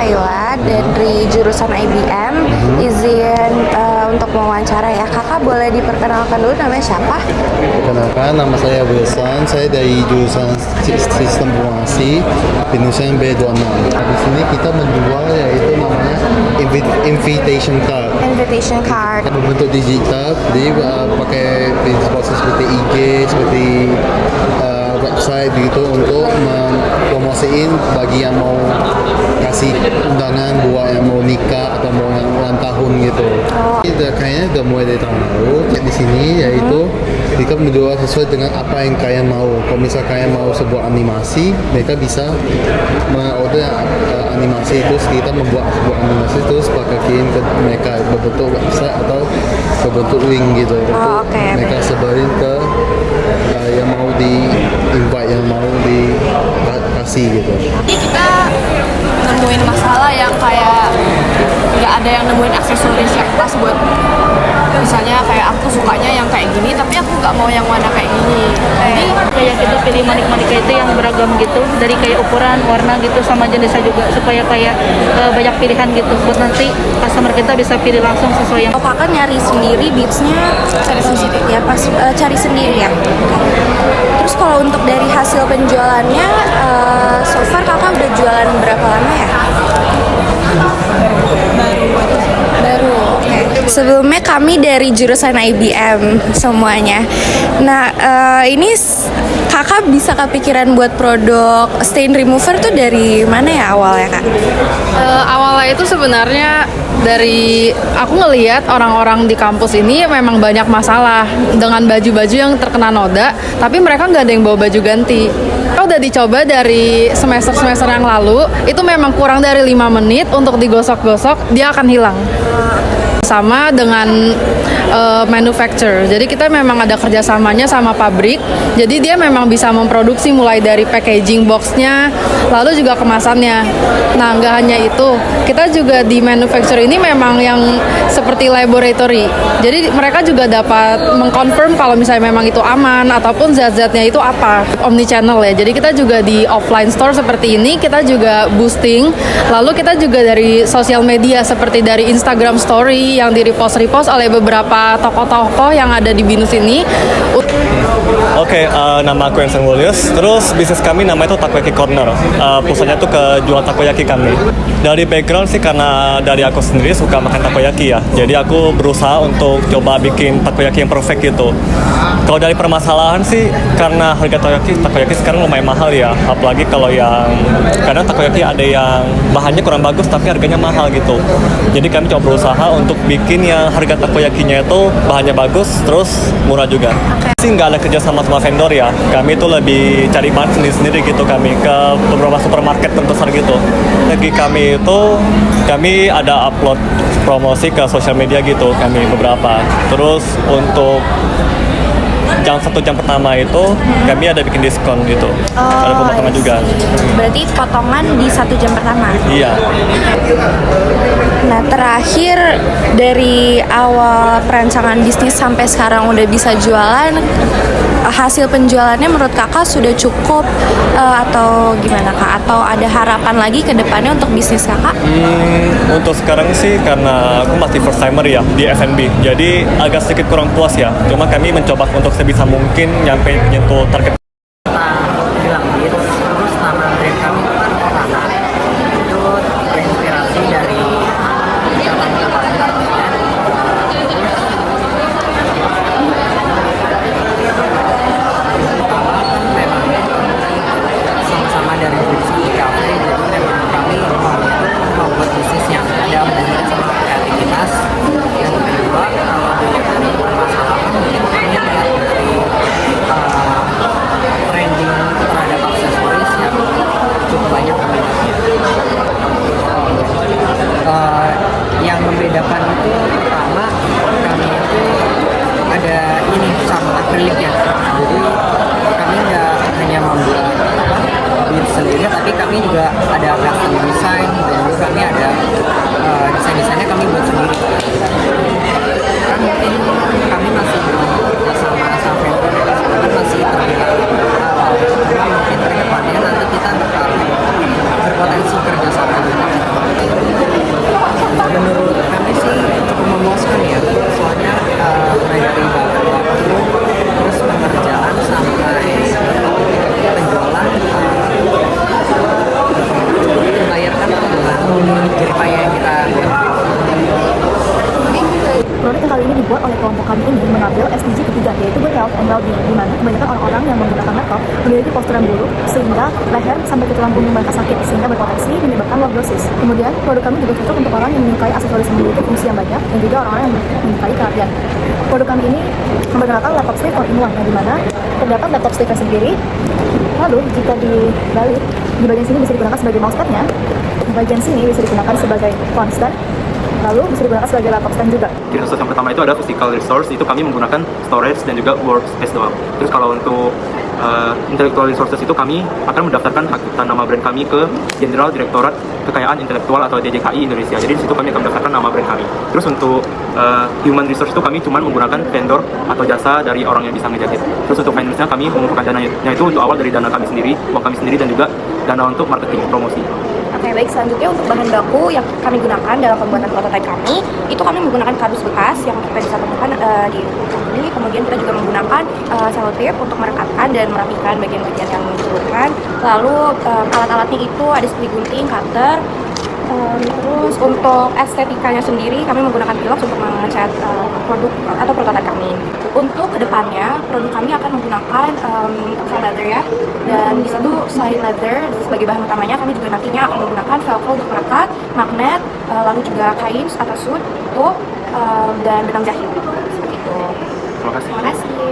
Ayla dari jurusan IBM. Izin untuk mewawancara ya. Kakak boleh diperkenalkan dulu, namanya siapa? Perkenalkan, nama saya Wilson. Saya dari jurusan Sistem Informasi Penulisan B26. Di sini kita menjual yaitu namanya invitation card. Invitation card. Berbentuk digital, jadi pakai proses seperti IG, seperti website begitu untuk mempromosiin bagi yang mau kasih undangan buat yang mau nikah atau mau yang ulang tahun gitu. Kayaknya udah mulai dari tahun lalu di sini yaitu kita menjual sesuai dengan apa yang kalian mau. Kalau misal kalian mau sebuah animasi, mereka bisa order animasi itu, kita membuat sebuah animasi terus pakai kirim ke mereka berbentuk website atau berbentuk link gitu. Mereka sebarin ke yang mau di invite, yang mau dikasih gitu. Jadi kita nemuin masalah yang kayak nggak ada yang nemuin aksesoris yang pas buat, misalnya kayak aku sukanya yang kayak gini tapi aku nggak mau yang warna kayak gini. Jadi kayak kita pilih manik-manik itu yang beragam gitu, dari kayak ukuran, warna gitu, sama jenisnya juga, supaya kayak banyak pilihan gitu buat nanti customer kita bisa pilih langsung sesuai yang. Kakak nyari sendiri beadsnya, cari sendiri ya, pas cari sendiri ya. Terus kalau untuk dari hasil penjualannya, so far kakak udah jualan berapa lama ya? Baru. Okay. Sebelumnya kami dari jurusan IBM semuanya. Nah, ini kakak bisa kepikiran buat produk stain remover tuh dari mana ya awalnya, Kak? awalnya itu sebenarnya dari aku ngelihat orang-orang di kampus ini memang banyak masalah dengan baju-baju yang terkena noda, tapi mereka nggak ada yang bawa baju ganti. Kita udah dicoba dari semester-semester yang lalu, itu memang kurang dari 5 menit untuk digosok-gosok, dia akan hilang. Sama dengan manufacturer, jadi kita memang ada kerjasamanya sama pabrik, jadi dia memang bisa memproduksi mulai dari packaging boxnya, lalu juga kemasannya. Nah, nggak hanya itu, kita juga di manufacturer ini memang yang seperti laboratory, jadi mereka juga dapat mengkonfirm kalau misalnya memang itu aman ataupun zat-zatnya itu apa. Omnichannel ya, jadi kita juga di offline store seperti ini, kita juga boosting, lalu kita juga dari sosial media seperti dari Instagram story yang di repost oleh beberapa tokoh-tokoh yang ada di BINUS ini. Oke, nama aku Ensen Wulius. Terus bisnis kami namanya itu Takoyaki Corner. Pusatnya tuh ke jual takoyaki kami. Dari background sih karena dari aku sendiri suka makan takoyaki ya. Jadi aku berusaha untuk coba bikin takoyaki yang perfect gitu. Kalau dari permasalahan sih karena harga takoyaki sekarang lumayan mahal ya. Apalagi kalau yang kadang takoyaki ada yang bahannya kurang bagus tapi harganya mahal gitu. Jadi kami coba berusaha untuk bikin yang harga takoyakinya itu bahannya bagus terus murah juga. Sih nggak ada kerja sama vendor ya. Kami itu lebih cari bahan sendiri gitu, kami ke beberapa supermarket terbesar gitu. Lagi kami itu kami ada upload promosi ke sosial media gitu, kami beberapa. Terus untuk jam 1 jam pertama itu kami ada bikin diskon gitu. Ada pemotongan juga. Berarti potongan di 1 jam pertama? Iya. Nah, terakhir dari awal perancangan bisnis sampai sekarang udah bisa jualan, hasil penjualannya menurut kakak sudah cukup atau gimana, Kak? Atau ada harapan lagi ke depannya untuk bisnis kakak? Untuk sekarang sih karena aku masih first timer ya di F&B, jadi agak sedikit kurang puas ya. Cuma kami mencoba untuk sebisa mungkin nyampe nyentuh target. Bilang Beats, terus nama brand kami itu kan Ohana. Itu terinspirasi dari ucapan artinya. Pertama kan memang sama-sama dari bisnis di cafe, jadi memang kami membuat bisnis yang ada hubungan sama kreativitas. Yang kedua, kalau dilihat dari permasalahan, mungkin kami lihat dari mana kebanyakan orang-orang yang menggunakan laptop memiliki postur yang buruk sehingga leher sampai ke tulang punggung mereka sakit sehingga berpotensi menyebabkan lordosis. Kemudian produk kami juga cocok untuk orang yang menyukai aksesoris yang memiliki fungsi yang banyak dan juga orang-orang yang menyukai kerapian. Produk kami ini memperkenalkan laptop sleeve all-in-one yang dimana terdapat laptop sleeve sendiri. Lalu jika dibalik, di bagian sini bisa digunakan sebagai mousepadnya, bagian sini bisa digunakan sebagai phone stand, lalu bisa digunakan sebagai laptop stand juga. Ciri khusus yang pertama itu ada physical resource, itu kami menggunakan storage dan juga workspace doang. Terus kalau untuk intellectual resources itu kami akan mendaftarkan hak cipta nama brand kami ke Jenderal Direktorat Kekayaan Intelektual atau DJKI Indonesia. Jadi di situ kami akan mendaftarkan nama brand kami. Terus untuk human resource itu kami cuma menggunakan vendor atau jasa dari orang yang bisa ngejahit. Terus untuk finance-nya kami mengumpulkan dananya itu untuk awal dari dana kami sendiri, uang kami sendiri dan juga dana untuk marketing promosi. Oke, baik, selanjutnya untuk bahan baku yang kami gunakan dalam pembuatan prototipe kami, itu kami menggunakan kardus bekas yang kita bisa temukan di kami. Kemudian kita juga menggunakan selotip untuk merekatkan dan merapikan bagian-bagian yang diperlukan. Lalu alat-alatnya itu ada seperti gunting, cutter. Terus untuk estetikanya sendiri kami menggunakan pilox untuk mengecat produk atau prototipe kami. Untuk kedepannya produk kami akan menggunakan leather ya, dan di situ selain leather sebagai bahan utamanya kami juga nantinya akan menggunakan velcro untuk merekat, magnet, lalu juga kain atau suit, dan benang jahit seperti itu. Terima kasih. Terima kasih.